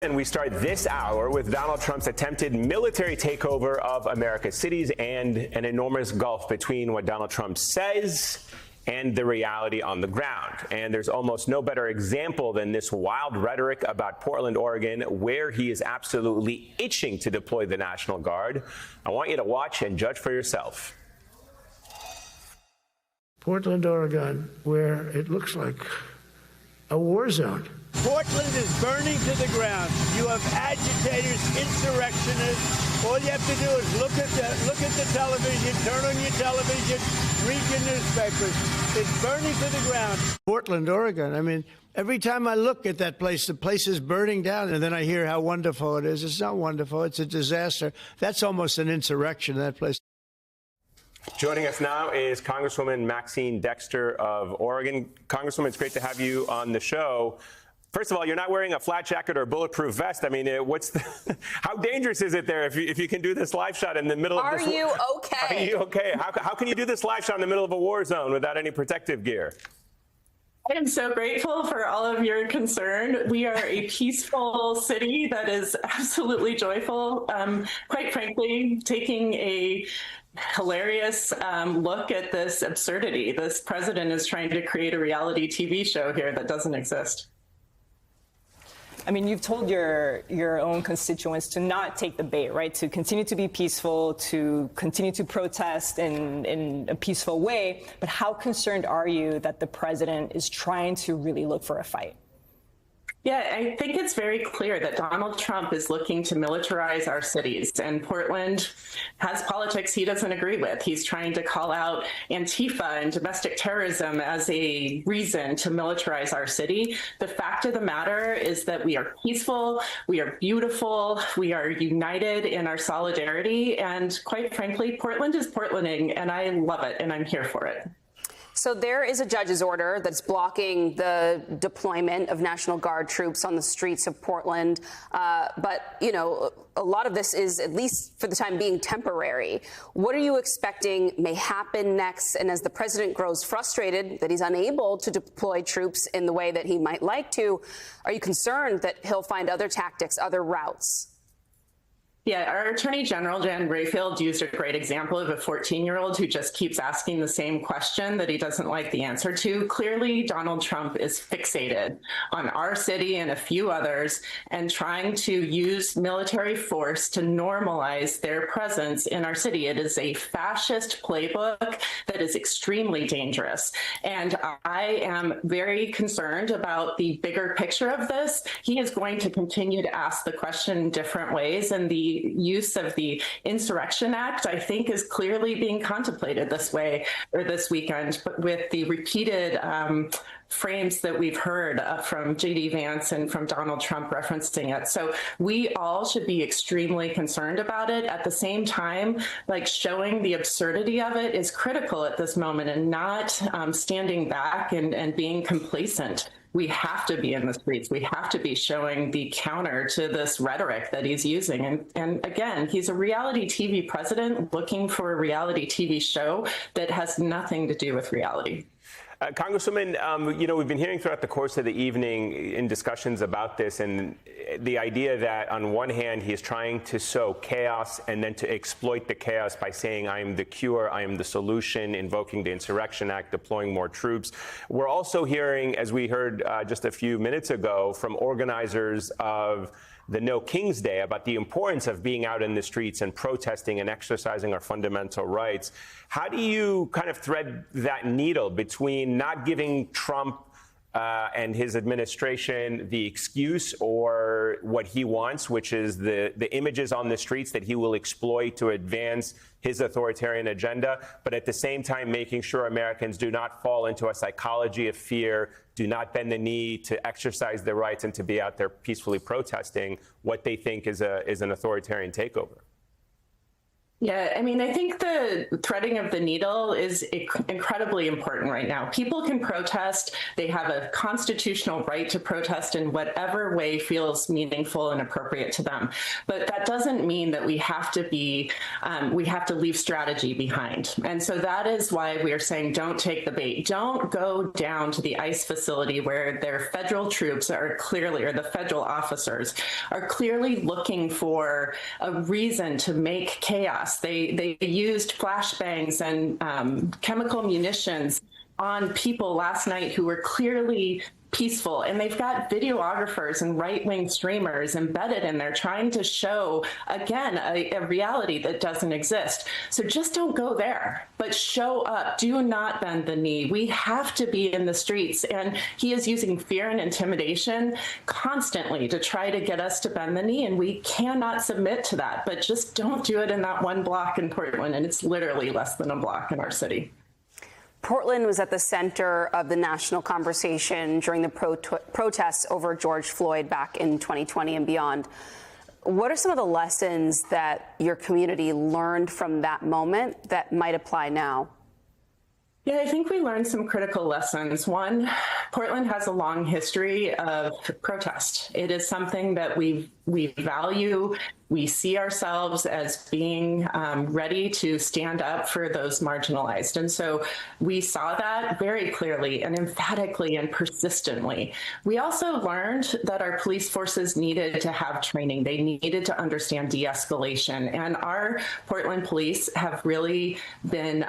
And we start this hour with Donald Trump's attempted military takeover of America's cities and an enormous gulf between what Donald Trump says and the reality on the ground. And there's almost no better example than this wild rhetoric about Portland, Oregon, where he is absolutely itching to deploy the National Guard. I want you to watch and judge for yourself. Portland, Oregon, where it looks like a war zone. Portland is burning to the ground. You have agitators, insurrectionists. All you have to do is look at the television, turn on your television, read your newspapers. It's burning to the ground. Portland, Oregon. I mean, every time I look at that place, the place is burning down, and then I hear how wonderful it is. It's not wonderful. It's a disaster. That's almost an insurrection, that place. Joining us now is Congresswoman Maxine Dexter of Oregon. Congresswoman, it's great to have you on the show. First of all, you're not wearing a flat jacket or a bulletproof vest. I mean, how dangerous is it there if you can do this live shot in the middle of this? Are you okay? Are you okay? How can you do this live shot in the middle of a war zone without any protective gear? I am so grateful for all of your concern. We are a peaceful city that is absolutely joyful. Quite frankly, taking a hilarious look at this absurdity. This president is trying to create a reality TV show here that doesn't exist. I mean, you've told your own constituents to not take the bait, right? To continue to be peaceful, to continue to protest in a peaceful way. But how concerned are you that the president is trying to really look for a fight? Yeah, I think it's very clear that Donald Trump is looking to militarize our cities, and Portland has politics he doesn't agree with. He's trying to call out Antifa and domestic terrorism as a reason to militarize our city. The fact of the matter is that we are peaceful, we are beautiful, we are united in our solidarity, and quite frankly, Portland is Portlanding, and I love it, and I'm here for it. So there is a judge's order that's blocking the deployment of National Guard troops on the streets of Portland. But, you know, a lot of this is, at least for the time being, temporary. What are you expecting may happen next? And as the president grows frustrated that he's unable to deploy troops in the way that he might like to, are you concerned that he'll find other tactics, other routes? Yeah, our Attorney General, Jan Rayfield, used a great example of a 14-year-old who just keeps asking the same question that he doesn't like the answer to. Clearly, Donald Trump is fixated on our city and a few others and trying to use military force to normalize their presence in our city. It is a fascist playbook that is extremely dangerous. And I am very concerned about the bigger picture of this. He is going to continue to ask the question in different ways, and the use of the Insurrection Act, I think, is clearly being contemplated this way or this weekend, but with the repeated frames that we've heard from J.D. Vance and from Donald Trump referencing it. So we all should be extremely concerned about it. At the same time, like, showing the absurdity of it is critical at this moment, and not standing back and being complacent. We have to be in the streets. We have to be showing the counter to this rhetoric that he's using. And again, he's a reality TV president looking for a reality TV show that has nothing to do with reality. Congresswoman, you know, we've been hearing throughout the course of the evening in discussions about this, and the idea that on one hand he is trying to sow chaos and then to exploit the chaos by saying I am the cure, I am the solution, invoking the Insurrection Act, deploying more troops. We're also hearing, as we heard just a few minutes ago, from organizers of the No King's Day about the importance of being out in the streets and protesting and exercising our fundamental rights. How do you kind of thread that needle between not giving Trump and his administration the excuse or what he wants, which is the images on the streets that he will exploit to advance his authoritarian agenda, but at the same time making sure Americans do not fall into a psychology of fear, do not bend the knee to exercise their rights and to be out there peacefully protesting what they think is an authoritarian takeover? Yeah, I mean, I think the threading of the needle is incredibly important right now. People can protest. They have a constitutional right to protest in whatever way feels meaningful and appropriate to them. But that doesn't mean that we have to leave strategy behind. And so that is why we are saying don't take the bait. Don't go down to the ICE facility where their federal troops are clearly, or the federal officers are clearly looking for a reason to make chaos. They used flashbangs and chemical munitions on people last night who were clearly peaceful, and they've got videographers and right-wing streamers embedded in there trying to show, again, a reality that doesn't exist. So just don't go there, but show up. Do not bend the knee. We have to be in the streets, and he is using fear and intimidation constantly to try to get us to bend the knee, and we cannot submit to that. But just don't do it in that one block in Portland, and it's literally less than a block in our city. Portland was at the center of the national conversation during the protests over George Floyd back in 2020 and beyond. What are some of the lessons that your community learned from that moment that might apply now? Yeah, I think we learned some critical lessons. One, Portland has a long history of protest. It is something that we value. We see ourselves as being ready to stand up for those marginalized. And so we saw that very clearly and emphatically and persistently. We also learned that our police forces needed to have training. They needed to understand de-escalation. And our Portland police have really been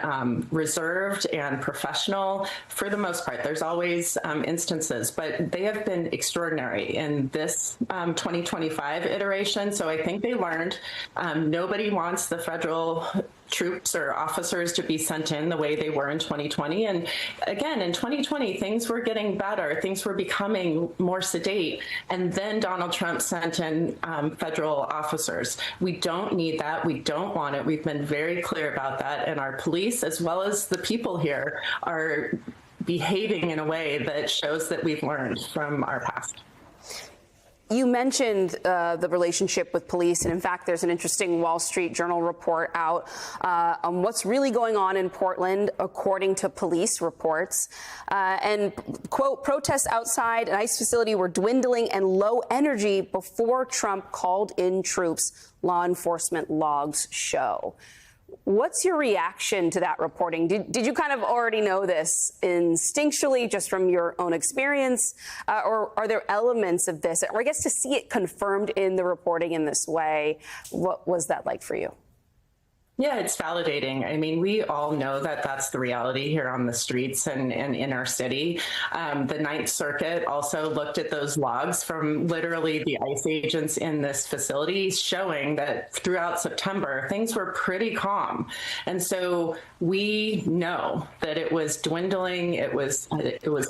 reserved and professional for the most part. There's always instances, but they have been extraordinary in this 2025 iteration. So I think they learned nobody wants the federal troops or officers to be sent in the way they were in 2020. And again, in 2020, things were getting better. Things were becoming more sedate. And then Donald Trump sent in federal officers. We don't need that. We don't want it. We've been very clear about that. And our police, as well as the people here, are behaving in a way that shows that we've learned from our past. You mentioned the relationship with police, and in fact, there's an interesting Wall Street Journal report out on what's really going on in Portland, according to police reports. And, quote, protests outside an ICE facility were dwindling and low energy before Trump called in troops, law enforcement logs show. What's your reaction to that reporting? Did you kind of already know this instinctually just from your own experience? Or are there elements of this? Or I guess to see it confirmed in the reporting in this way, what was that like for you? Yeah, it's validating. I mean, we all know that that's the reality here on the streets and in our city. The Ninth Circuit also looked at those logs from literally the ICE agents in this facility, showing that throughout September, things were pretty calm. And so we know that it was dwindling, it was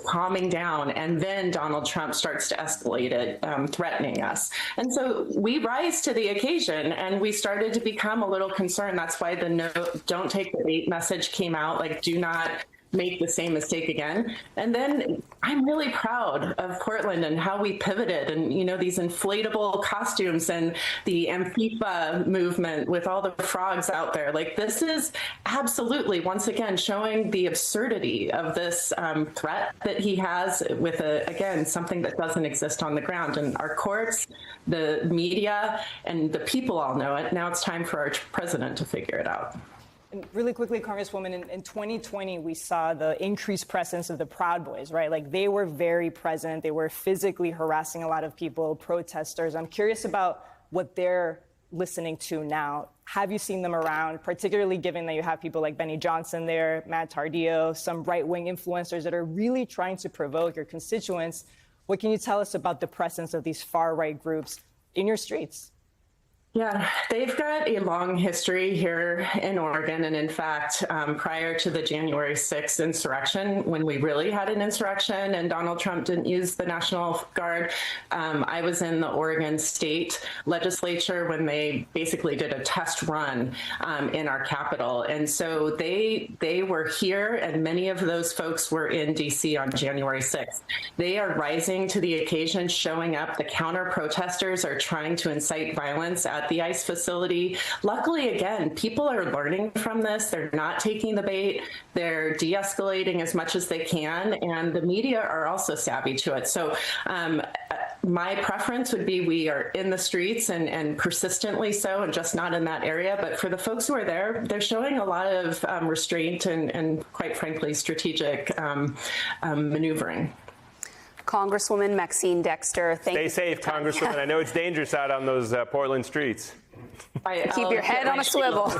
calming down, and then Donald Trump starts to escalate it, threatening us. And so we rise to the occasion, and we started to become a little concerned. That's why the don't take the bait message came out, like, do not make the same mistake again. And then I'm really proud of Portland and how we pivoted, and, you know, these inflatable costumes and the Antifa movement with all the frogs out there. Like, this is absolutely, once again, showing the absurdity of this threat that he has with, again, something that doesn't exist on the ground. And our courts, the media, and the people all know it. Now it's time for our president to figure it out. And really quickly, Congresswoman, in 2020, we saw the increased presence of the Proud Boys, right? Like, they were very present. They were physically harassing a lot of people, protesters. I'm curious about what they're listening to now. Have you seen them around, particularly given that you have people like Benny Johnson there, Matt Tardillo, some right-wing influencers that are really trying to provoke your constituents? What can you tell us about the presence of these far-right groups in your streets? Yeah, they've got a long history here in Oregon. And in fact, prior to the January 6th insurrection, when we really had an insurrection and Donald Trump didn't use the National Guard, I was in the Oregon State Legislature when they basically did a test run in our capital. And so they were here, and many of those folks were in D.C. on January 6th. They are rising to the occasion, showing up. The counter protesters are trying to incite violence at at the ICE facility. Luckily, again, people are learning from this. They're not taking the bait. They're de-escalating as much as they can, and the media are also savvy to it. So my preference would be we are in the streets and persistently so, and just not in that area. But for the folks who are there, they're showing a lot of restraint and quite frankly, strategic maneuvering. Congresswoman Maxine Dexter, thank you. Stay safe, Congresswoman. I know it's dangerous out on those Portland streets. Keep your head on a swivel.